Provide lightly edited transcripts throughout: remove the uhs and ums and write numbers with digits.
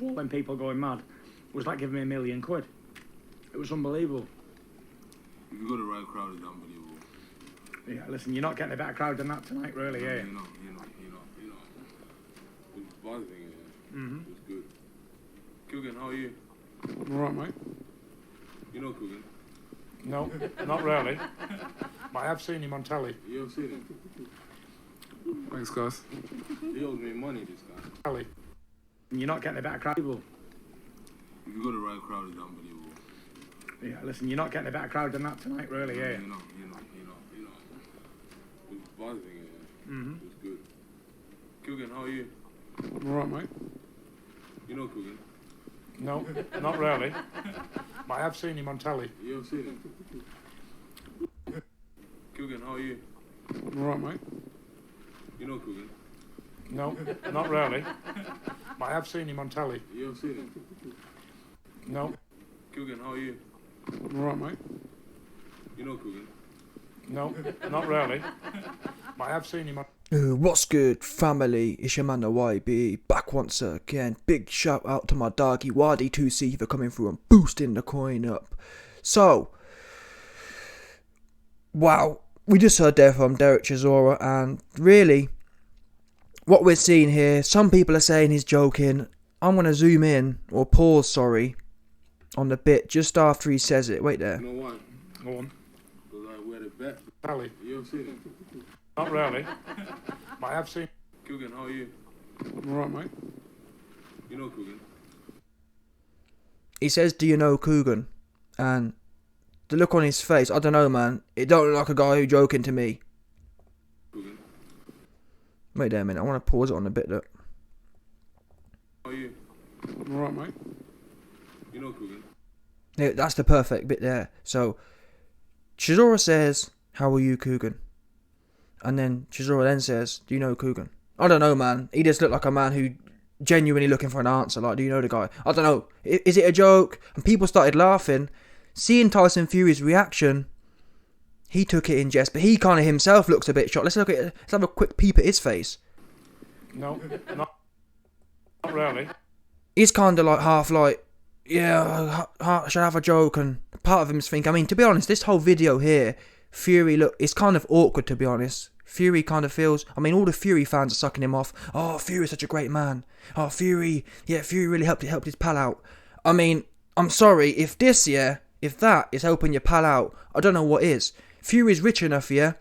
when people going mad was like giving me £1 million. It was unbelievable. If you got the right crowd, it's unbelievable. Yeah, listen, you're not getting a better crowd than that tonight, really, no, are you? You're not. It's buzzing, It's good. Kugan, how are you? I'm alright, mate. You know Kugan? No, not really. But I have seen him on telly. You have seen him? Thanks, guys. He owes me money, this guy. Telly. You're not getting a better crowd. If you got the right crowd, it's unbelievable. Yeah, listen, you're not getting a better crowd than that tonight, really, are you? You're not. It's buzzing, It's good. Kugan, how are you? I'm alright, mate. You know Kugan? No, not really. But I have seen him on telly. You have seen him? Kugan, how are you? I'm alright, mate. You know Kugan? No, not really. But I have seen him on telly. You have seen him? No. Kugan, how are you? I'm alright, mate. You know Kugan? No, not really. But I have seen him on... What's good, family? It's your man the YB, back once again. Big shout out to my doggy Wadi2C for coming through and boosting the coin up. So, wow, we just heard there from Derek Chisora, and really, what we're seeing here, some people are saying he's joking. I'm going to zoom in, or pause, sorry, on the bit just after he says it. Wait there. You know why? Go on. Because I wear the bet. Telly. You have seen him? Not really. But I have seen... Kugan, how are you? I'm alright, mate. You know Kugan? He says, do you know Kugan? And the look on his face, I don't know, man. It don't look like a guy who's joking to me. Kugan? Wait there a minute, I want to pause it on a bit, look. How are you? I'm alright, mate. You know Kugan? Yeah, that's the perfect bit there. So, Chisora says, how are you, Kugan? And then Chisora then says, do you know Kugan? I don't know, man. He just looked like a man who genuinely looking for an answer. Like, do you know the guy? I don't know. Is it a joke? And people started laughing. Seeing Tyson Fury's reaction, he took it in jest, but he kind of himself looks a bit shocked. Let's have a quick peep at his face. No, not really. He's kind of like half like, yeah, I should have a joke, and part of him's thinking, I mean, to be honest, this whole video here, Fury, look, it's kind of awkward, to be honest. Fury kind of feels, I mean, all the Fury fans are sucking him off. Oh, Fury's such a great man. Oh, Fury really helped his pal out. I mean, I'm sorry, if that is helping your pal out, I don't know what is. Fury's rich enough, yeah?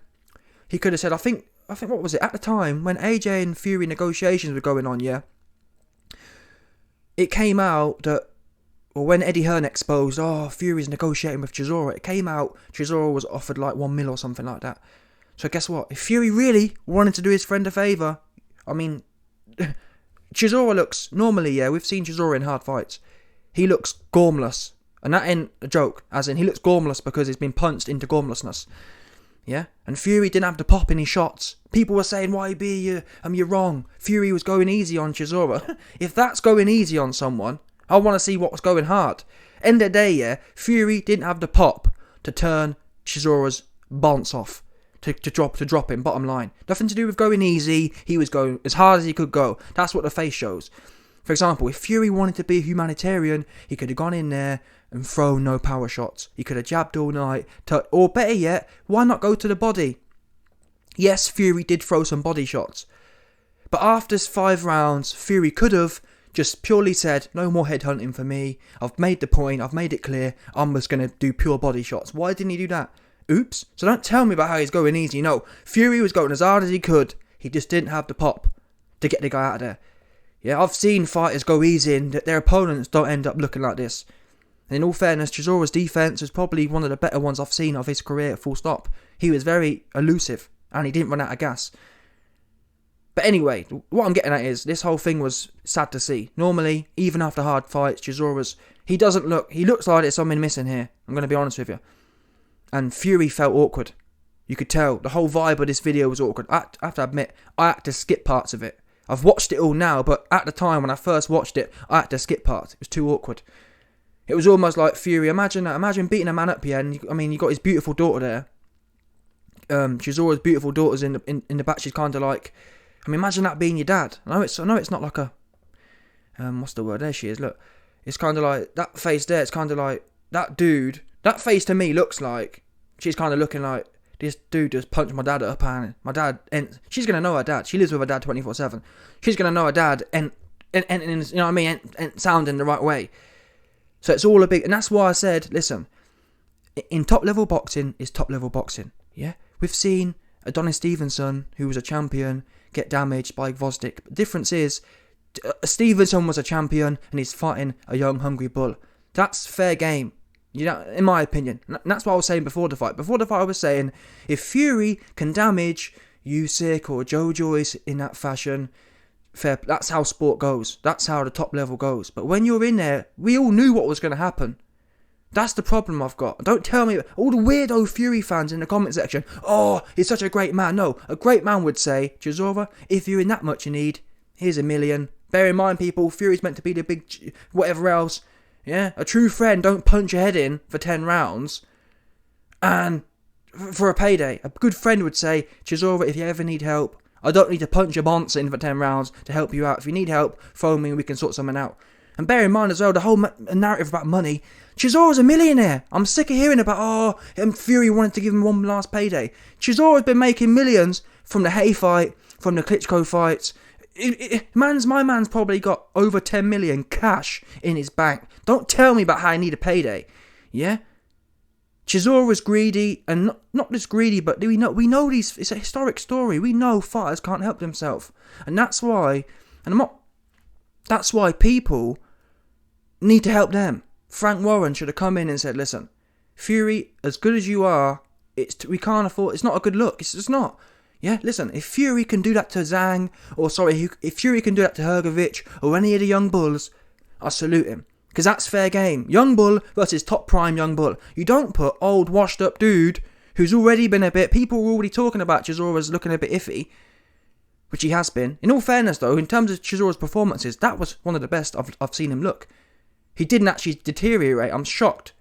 He could have said, I think, what was it, at the time, when AJ and Fury negotiations were going on, yeah? It came out that, or when Eddie Hearn exposed, oh, Fury's negotiating with Chisora, it came out Chisora was offered like $1 million or something like that. So guess what? If Fury really wanted to do his friend a favour, I mean, Chisora looks, normally, yeah, we've seen Chisora in hard fights. He looks gormless. And that ain't a joke, as in he looks gormless because he's been punched into gormlessness. Yeah? And Fury didn't have to pop any shots. People were saying, YB, you're wrong. Fury was going easy on Chisora. If that's going easy on someone, I want to see what was going hard. End of the day, yeah, Fury didn't have the pop to turn Chisora's bonce off. To drop him, bottom line. Nothing to do with going easy. He was going as hard as he could go. That's what the face shows. For example, if Fury wanted to be a humanitarian, he could have gone in there and thrown no power shots. He could have jabbed all night. Or better yet, why not go to the body? Yes, Fury did throw some body shots. But after 5 rounds, Fury could have just purely said, no more headhunting for me. I've made the point. I've made it clear. I'm just going to do pure body shots. Why didn't he do that? Oops. So don't tell me about how he's going easy. No, Fury was going as hard as he could. He just didn't have the pop to get the guy out of there. Yeah, I've seen fighters go easy and their opponents don't end up looking like this. And in all fairness, Chisora's defense was probably one of the better ones I've seen of his career, full stop. He was very elusive and he didn't run out of gas. But anyway, what I'm getting at is this whole thing was sad to see. Normally, even after hard fights, Chisora's, he looks like there's something missing here. I'm going to be honest with you. And Fury felt awkward. You could tell. The whole vibe of this video was awkward. I have to admit, I had to skip parts of it. I've watched it all now, but at the time when I first watched it, I had to skip parts. It was too awkward. It was almost like Fury. Imagine that. Imagine beating a man up here, and you got his beautiful daughter there. Chisora's beautiful daughter's in the back. She's kind of like, imagine that being your dad. I know it's not like a what's the word? There she is. Look, it's kind of like that face there. It's kind of like that dude. That face to me looks like she's kind of looking like this dude just punched my dad at her pan. My dad, and she's gonna know her dad. She lives with her dad 24/7. She's gonna know her dad, and you know what I mean, and sounding the right way. So it's all a big, and that's why I said, listen, in top level boxing is top level boxing. Yeah, we've seen Adonis Stevenson, who was a champion, get damaged by Gvozdyk. The difference is, Stevenson was a champion and he's fighting a young, hungry bull. That's fair game, you know, in my opinion. And that's what I was saying before the fight. Before the fight, I was saying, if Fury can damage Usyk or Joe Joyce in that fashion, fair. That's how sport goes. That's how the top level goes. But when you're in there, we all knew what was going to happen. That's the problem I've got. Don't tell me, all the weirdo Fury fans in the comment section, oh, he's such a great man. No, a great man would say, Chisora, if you're in that much you need, here's $1 million. Bear in mind, people, Fury's meant to be the big whatever else. Yeah, a true friend don't punch your head in for 10 rounds and for a payday. A good friend would say, Chisora, if you ever need help, I don't need to punch your bonce in for 10 rounds to help you out. If you need help, phone me and we can sort something out. And bear in mind as well, the whole narrative about money, Chisora's a millionaire. I'm sick of hearing about, Fury wanted to give him one last payday. Chisora's been making millions from the Hay fight, from the Klitschko fights. My man's probably got over 10 million cash in his bank. Don't tell me about how I need a payday. Yeah? Chisora's greedy, and not just greedy, but we know these. It's a historic story. We know fighters can't help themselves, and that's why. That's why people need to help them. Frank Warren should have come in and said, "Listen, Fury, as good as you are, we can't afford. It's not a good look. It's just not. Yeah, listen. If Fury can do that to Zhang, if Fury can do that to Hrgovic or any of the young bulls, I salute him." Because that's fair game. Young bull versus top prime young bull. You don't put old washed up dude who's already been a bit... People were already talking about Chisora's looking a bit iffy. Which he has been. In all fairness though, in terms of Chisora's performances, that was one of the best I've seen him look. He didn't actually deteriorate. I'm shocked.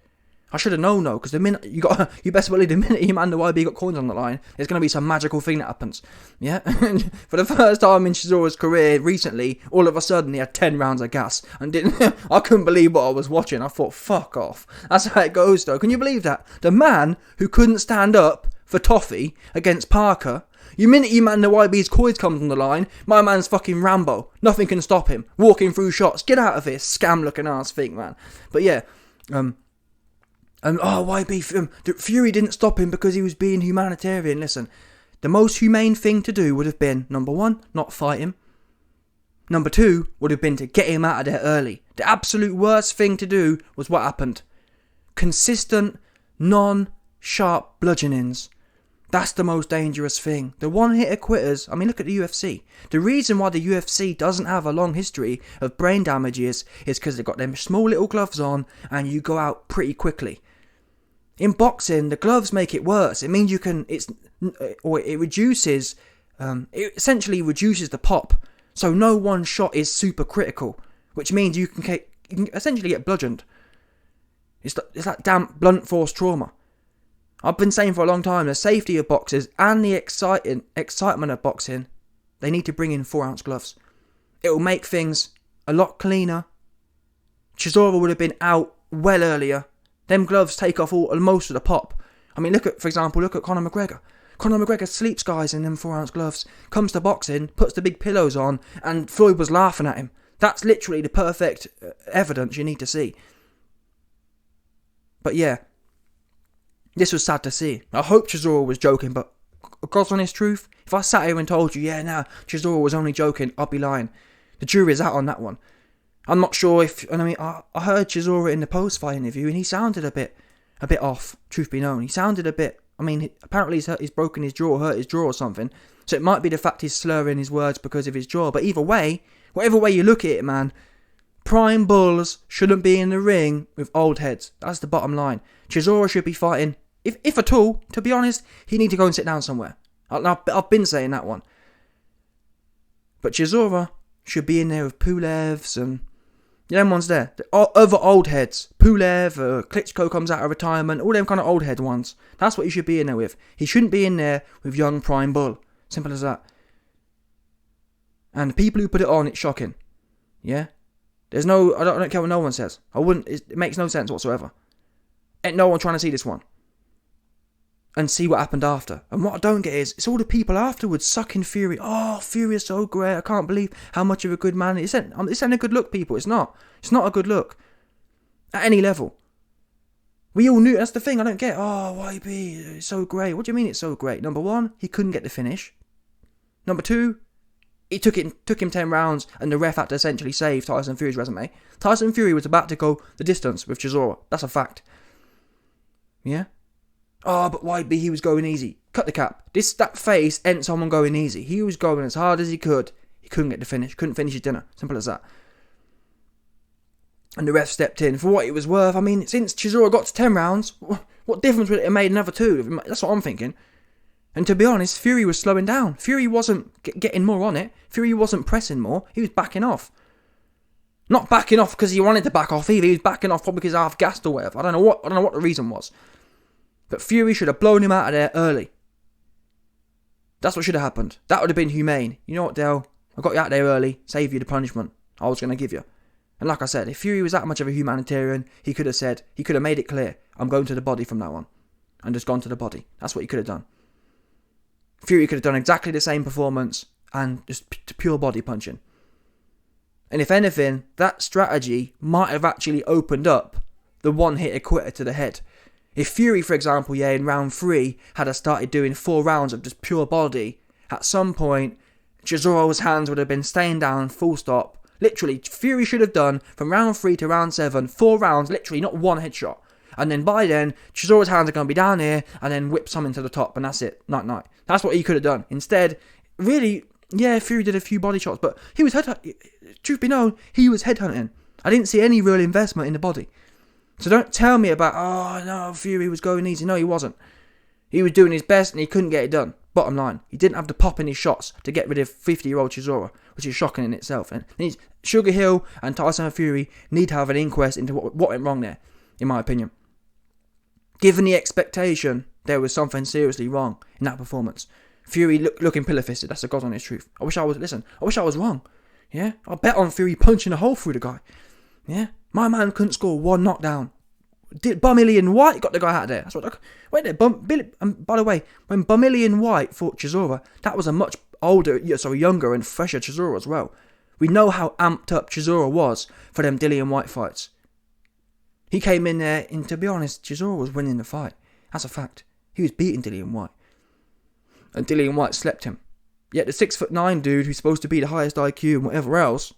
I should have known though, because the minute you best believe the minute him and the YB got coins on the line, there's going to be some magical thing that happens. Yeah? For the first time in Chisora's career recently, all of a sudden he had 10 rounds of gas. And I couldn't believe what I was watching. I thought, fuck off. That's how it goes though. Can you believe that? The man who couldn't stand up for Toffee against Parker, you minute you man the YB's coins comes on the line, my man's fucking Rambo. Nothing can stop him. Walking through shots. Get out of here, scam looking ass thing, man. But yeah, YB, Fury didn't stop him because he was being humanitarian. Listen, the most humane thing to do would have been, number one, not fight him. Number two, would have been to get him out of there early. The absolute worst thing to do was what happened. Consistent, non-sharp bludgeonings. That's the most dangerous thing. The one-hitter quitters, I mean, look at the UFC. The reason why the UFC doesn't have a long history of brain damages is because they've got them small little gloves on and you go out pretty quickly. In boxing, the gloves make it worse. It means it essentially reduces the pop. So no one shot is super critical, which means you can essentially get bludgeoned. It's like damn blunt force trauma. I've been saying for a long time, the safety of boxers and the excitement of boxing, they need to bring in 4-ounce gloves. It will make things a lot cleaner. Chisora would have been out well earlier. Them gloves take off most of the pop. I mean, for example, look at Conor McGregor. Conor McGregor sleeps guys in them 4-ounce gloves, comes to boxing, puts the big pillows on, and Floyd was laughing at him. That's literally the perfect evidence you need to see. But yeah, this was sad to see. I hope Chisora was joking, but God's honest truth, if I sat here and told you, Chisora was only joking, I'd be lying. The jury's out on that one. I'm not sure I heard Chisora in the post-fight interview and he sounded a bit off, truth be known. He sounded a bit, apparently he's broken his jaw, hurt his jaw or something. So it might be the fact he's slurring his words because of his jaw. But either way, whatever way you look at it, man, prime bulls shouldn't be in the ring with old heads. That's the bottom line. Chisora should be fighting, if at all, to be honest, he need to go and sit down somewhere. I've been saying that one. But Chisora should be in there with Pulevs and them ones there. The other old heads. Pulev, Klitschko comes out of retirement, all them kind of old head ones. That's what he should be in there with. He shouldn't be in there with young prime bull. Simple as that. And the people who put it on, it's shocking. Yeah? There's no, I don't care what no one says. It makes no sense whatsoever. Ain't no one trying to see this one. And see what happened after. And what I don't get is, it's all the people afterwards sucking Fury. Oh, Fury is so great. I can't believe how much of a good man. It's ain't a good look, people. It's not. It's not a good look. At any level. We all knew, that's the thing I don't get. Oh, YB, it's so great. What do you mean it's so great? Number one, he couldn't get the finish. Number two, it took him 10 rounds and the ref had to essentially save Tyson Fury's resume. Tyson Fury was about to go the distance with Chisora. That's a fact. Yeah? Oh, but YB, he was going easy. Cut the cap. That face ain't someone going easy. He was going as hard as he could. He couldn't get the finish. Couldn't finish his dinner. Simple as that. And the ref stepped in for what it was worth. I mean, since Chisora got to 10 rounds, what difference would it have made another 2? That's what I'm thinking. And to be honest, Fury was slowing down. Fury wasn't getting more on it. Fury wasn't pressing more. He was backing off. Not backing off because he wanted to back off either. He was backing off probably because he half gassed or whatever. I don't know what the reason was. But Fury should have blown him out of there early. That's what should have happened. That would have been humane. You know what, Dale? I got you out there early. Save you the punishment I was going to give you. And like I said, if Fury was that much of a humanitarian, he could have made it clear, I'm going to the body from now on. And just gone to the body. That's what he could have done. Fury could have done exactly the same performance and just pure body punching. And if anything, that strategy might have actually opened up the one-hitter quitter to the head. If Fury, for example, in round 3, had started doing 4 rounds of just pure body, at some point, Chisora's hands would have been staying down, full stop. Literally, Fury should have done, from round 3 to round 7, 4 rounds, literally, not one headshot. And then by then, Chisora's hands are going to be down here, and then whip something to the top, and that's it. Night. That's what he could have done. Instead, really, yeah, Fury did a few body shots, but he was truth be known, he was headhunting. I didn't see any real investment in the body. So don't tell me about, oh no, Fury was going easy. No, he wasn't. He was doing his best and he couldn't get it done. Bottom line, he didn't have the pop in his shots to get rid of 50-year-old Chisora, which is shocking in itself. And Sugar Hill and Tyson Fury need to have an inquest into what went wrong there, in my opinion. Given the expectation, there was something seriously wrong in that performance. Fury looking pillar-fisted, that's the God honest truth. I wish I was wrong. Yeah? I bet on Fury punching a hole through the guy. Yeah? My man couldn't score 1 knockdown. Bumillion White got the guy out of there. That's what. Wait there, by the way, when Bumillion White fought Chisora, that was a much younger and fresher Chisora as well. We know how amped up Chisora was for them Dillian White fights. He came in there, and to be honest, Chisora was winning the fight. That's a fact. He was beating Dillian White. And Dillian White slept him. Yet the 6'9" dude who's supposed to be the highest IQ and whatever else,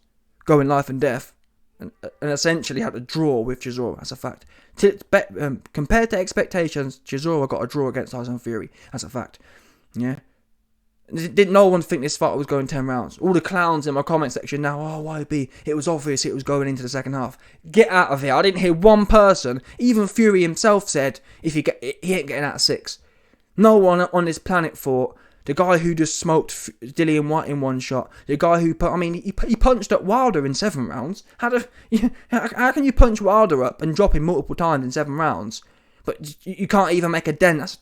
going life and death, and essentially had a draw with Chisora. That's a fact. Compared to expectations, Chisora got a draw against Tyson Fury. That's a fact. Yeah. Didn't no one think this fight was going 10 rounds? All the clowns in my comment section now, oh, YB, it was obvious it was going into the second half. Get out of here. I didn't hear one person, even Fury himself said, he ain't getting out of 6. No one on this planet thought, the guy who just smoked Dillian White in 1 shot, the guy who, he punched up Wilder in 7 rounds. How can you punch Wilder up and drop him multiple times in 7 rounds, but you can't even make a dent?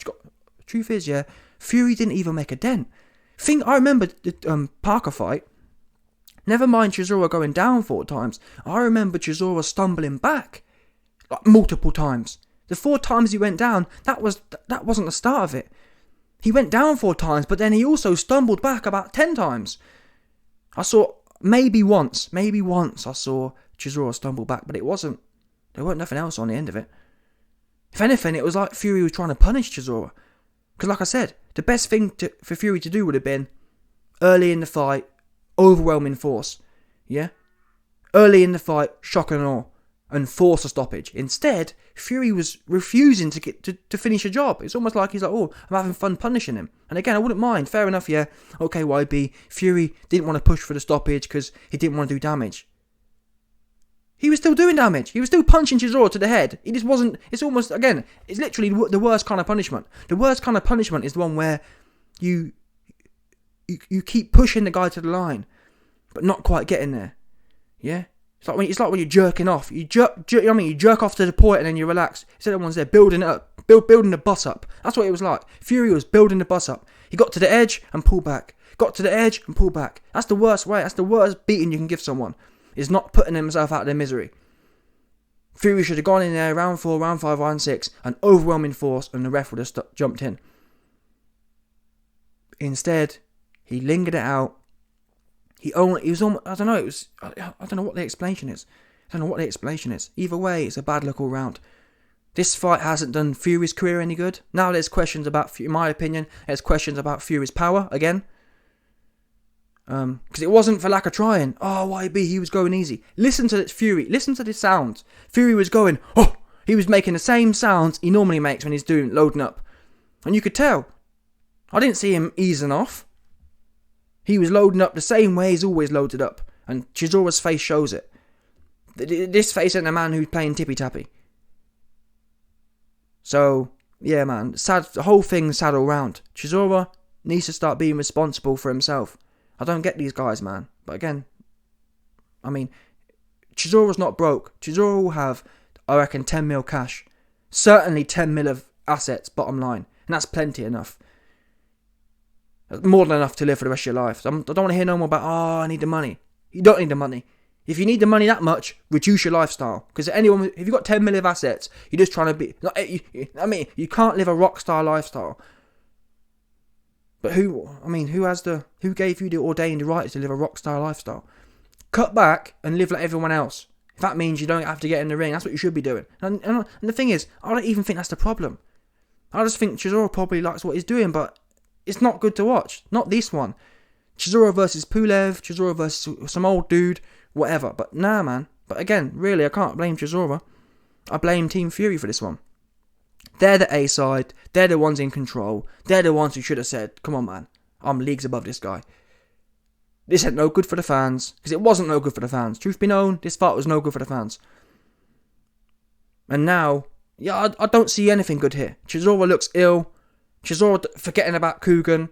Truth is, yeah, Fury didn't even make a dent. I remember the Parker fight. Never mind Chisora going down 4 times. I remember Chisora stumbling back like multiple times. The 4 times he went down, that wasn't the start of it. He went down 4 times, but then he also stumbled back about 10 times. I saw maybe once I saw Chisora stumble back, but there wasn't nothing else on the end of it. If anything, it was like Fury was trying to punish Chisora. Because like I said, the best thing for Fury to do would have been, early in the fight, overwhelming force. Yeah? Early in the fight, shock and awe, and force a stoppage. Instead, Fury was refusing to finish a job. It's almost like he's like, oh, I'm having fun punishing him. And again, I wouldn't mind. Fair enough, yeah. Okay, YB, Fury didn't want to push for the stoppage because he didn't want to do damage. He was still doing damage. He was still punching Chisora to the head. It just wasn't... It's almost... Again, it's literally the worst kind of punishment. The worst kind of punishment is the one where you keep pushing the guy to the line, but not quite getting there. Yeah? It's like when you're jerking off. You jerk off to the point and then you relax. Instead of one's there building it up. Building the bus up. That's what it was like. Fury was building the bus up. He got to the edge and pulled back. Got to the edge and pulled back. That's the worst way. That's the worst beating you can give someone. is not putting himself out of their misery. Fury should have gone in there round 4, round 5, round 6, an overwhelming force, and the ref would have jumped in. Instead, he lingered it out. He was almost, I don't know, I don't know what the explanation is. Either way, it's a bad look all round. This fight hasn't done Fury's career any good. Now there's questions about, in my opinion, there's questions about Fury's power again. Because it wasn't for lack of trying. Oh, YB, he was going easy. Listen to this Fury. Listen to this sound. Fury was going, oh! He was making the same sounds he normally makes when he's loading up. And you could tell. I didn't see him easing off. He was loading up the same way he's always loaded up. And Chisora's face shows it. This face ain't a man who's playing tippy-tappy. So, yeah, man. Sad. The whole thing's sad all round. Chisora needs to start being responsible for himself. I don't get these guys, man. But again, I mean, Chisora's not broke. Chisora will have, I reckon, 10 mil cash. Certainly 10 mil of assets, bottom line. And that's plenty enough. That's more than enough to live for the rest of your life. So I don't want to hear no more about, oh, I need the money. You don't need the money. If you need the money that much, reduce your lifestyle. Because if you've got 10 mil of assets, you're just trying to be... I mean, you can't live a rock star lifestyle. But who gave you the ordained right to live a rockstar lifestyle? Cut back and live like everyone else. If that means you don't have to get in the ring, that's what you should be doing. And the thing is, I don't even think that's the problem. I just think Chisora probably likes what he's doing, but it's not good to watch. Not this one. Chisora versus Pulev, Chisora versus some old dude, whatever. But nah, man. But again, really, I can't blame Chisora. I blame Team Fury for this one. They're the A side. They're the ones in control. They're the ones who should have said, come on, man. I'm leagues above this guy. This ain't no good for the fans. Because it wasn't no good for the fans. Truth be known, this fight was no good for the fans. And now, yeah, I don't see anything good here. Chisora looks ill. Chisora forgetting about Kugan.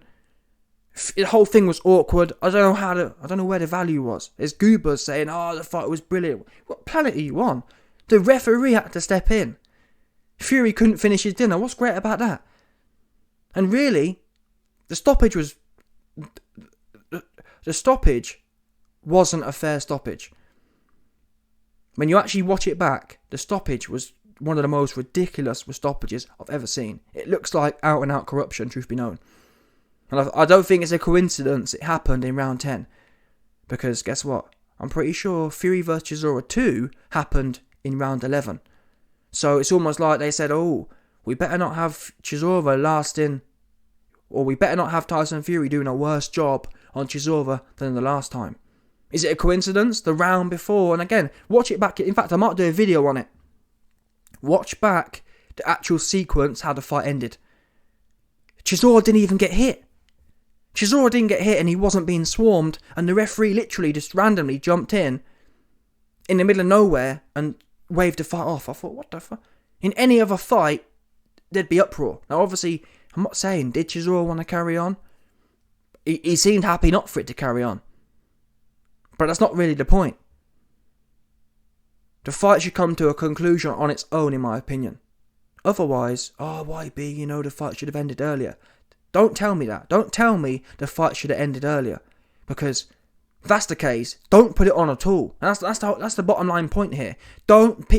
The whole thing was awkward. I don't know where the value was. There's Goobers saying, oh, the fight was brilliant. What planet are you on? The referee had to step in. Fury couldn't finish his dinner. What's great about that? And really, the stoppage wasn't a fair stoppage. When you actually watch it back, the stoppage was one of the most ridiculous stoppages I've ever seen. It looks like out and out corruption, truth be known. And I don't think it's a coincidence it happened in round 10. Because guess what? I'm pretty sure Fury vs Chisora 2 happened in round 11. So it's almost like they said, oh, we better not have Chisora lasting, or we better not have Tyson Fury doing a worse job on Chisora than the last time. Is it a coincidence? The round before, and again, watch it back. In fact, I might do a video on it. Watch back the actual sequence, how the fight ended. Chisora didn't even get hit. Chisora didn't get hit and he wasn't being swarmed, and the referee literally just randomly jumped in the middle of nowhere and waved the fight off. I thought, what the fuck? In any other fight, there'd be uproar. Now, obviously, I'm not saying, did Chisora want to carry on? He seemed happy not for it to carry on. But that's not really the point. The fight should come to a conclusion on its own, in my opinion. Otherwise, YB, the fight should have ended earlier. Don't tell me that. Don't tell me the fight should have ended earlier. Because if that's the case, don't put it on at all. And that's the bottom line point here.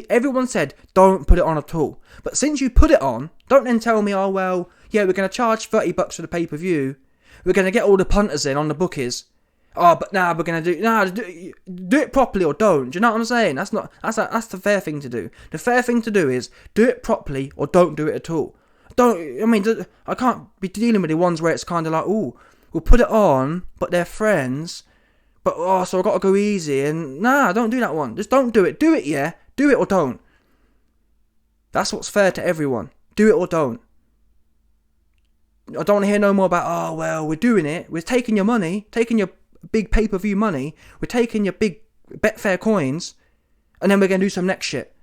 Everyone said, don't put it on at all. But since you put it on, don't then tell me, oh, well, yeah, we're going to charge $30 for the pay-per-view. We're going to get all the punters in on the bookies. Oh, but now we're going to do it properly or don't. Do you know what I'm saying? That's the fair thing to do. The fair thing to do is do it properly or don't do it at all. I can't be dealing with the ones where it's kind of like, oh, we'll put it on, but they're friends. But, so I've got to go easy. And, don't do that one. Just don't do it. Do it, yeah. Do it or don't. That's what's fair to everyone. Do it or don't. I don't want to hear no more about, oh, well, we're doing it. We're taking your money, taking your big pay-per-view money. We're taking your big Betfair coins. And then we're going to do some next shit.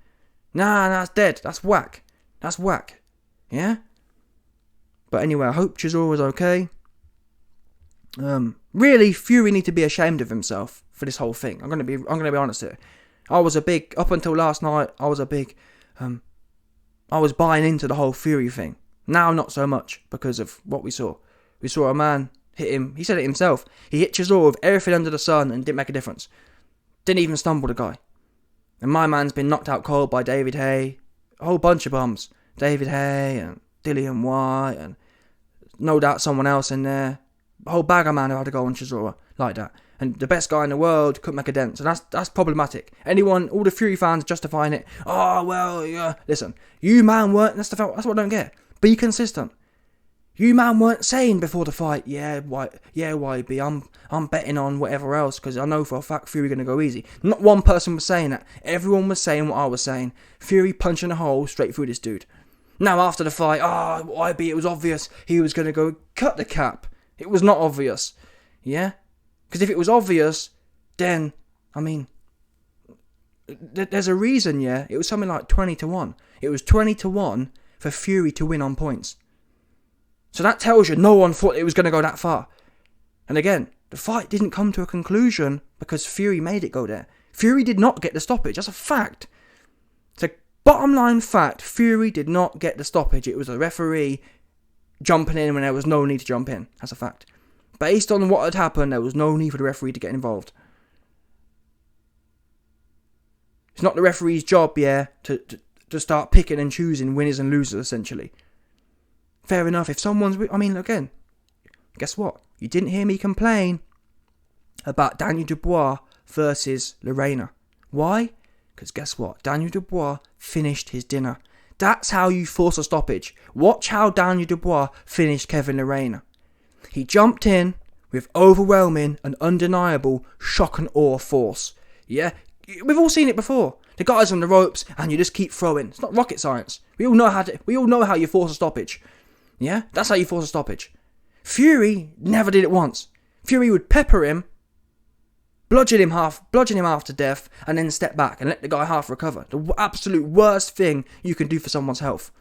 That's dead. That's whack. That's whack. Yeah? But anyway, I hope Chisora's okay. Really, Fury need to be ashamed of himself for this whole thing. I'm gonna be honest here. Up until last night, I was buying into the whole Fury thing. Now not so much because of what we saw. We saw a man hit him. He said it himself. He hit Chisora with everything under the sun and didn't make a difference. Didn't even stumble the guy. And my man's been knocked out cold by David Hay. A whole bunch of bums. David Hay and Dillian White and no doubt someone else in there. A whole bag of man who had to go on Chisora like that. And the best guy in the world couldn't make a dent. So that's problematic. Anyone, all the Fury fans justifying it. Oh, well, yeah. Listen, you man weren't, that's what I don't get. Be consistent. You man weren't saying before the fight, YB, I'm betting on whatever else because I know for a fact Fury going to go easy. Not one person was saying that. Everyone was saying what I was saying. Fury punching a hole straight through this dude. Now after the fight, YB, it was obvious he was going to go cut the cap. It was not obvious. Yeah? Because if it was obvious, then, I mean, there's a reason, yeah? It was something like 20-1. It was 20-1 for Fury to win on points. So that tells you no one thought it was going to go that far. And again, the fight didn't come to a conclusion because Fury made it go there. Fury did not get the stoppage. That's a fact. It's a bottom line fact. Fury did not get the stoppage. It was a referee jumping in when there was no need to jump in. That's a fact. Based on what had happened, there was no need for the referee to get involved. It's not the referee's job, yeah, to start picking and choosing winners and losers, essentially. Fair enough, if someone's... I mean, again, guess what? You didn't hear me complain about Daniel Dubois versus Lorena. Why? Because guess what? Daniel Dubois finished his dinner. That's how you force a stoppage. Watch how Daniel Dubois finished Kevin Lorena. He jumped in with overwhelming and undeniable shock and awe force. Yeah? We've all seen it before. The guy's on the ropes and you just keep throwing. It's not rocket science. We all know how you force a stoppage. Yeah? That's how you force a stoppage. Fury never did it once. Fury would pepper him, bludgeon him half to death, and then step back and let the guy half recover. The absolute worst thing you can do for someone's health.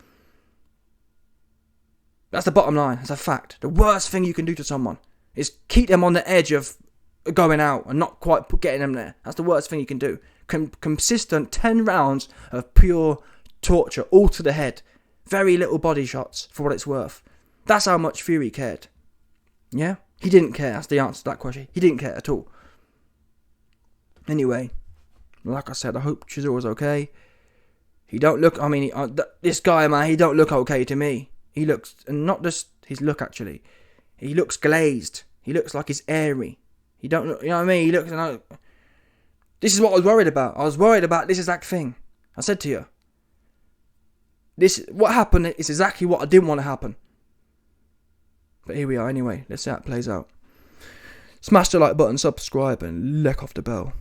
That's the bottom line. That's a fact. The worst thing you can do to someone is keep them on the edge of going out and not quite getting them there. That's the worst thing you can do. Consistent 10 rounds of pure torture, all to the head. Very little body shots for what it's worth. That's how much Fury cared. Yeah? He didn't care. That's the answer to that question. He didn't care at all. Anyway, like I said, I hope Chisora's okay. He don't look... I mean, this guy, man, he don't look okay to me. He looks... And not just his look, actually. He looks glazed. He looks like he's airy. He don't look... You know what I mean? He looks... This is what I was worried about. I was worried about this exact thing. I said to you. What happened is exactly what I didn't want to happen. But here we are anyway. Let's see how it plays out. Smash the like button, subscribe, and lick off the bell.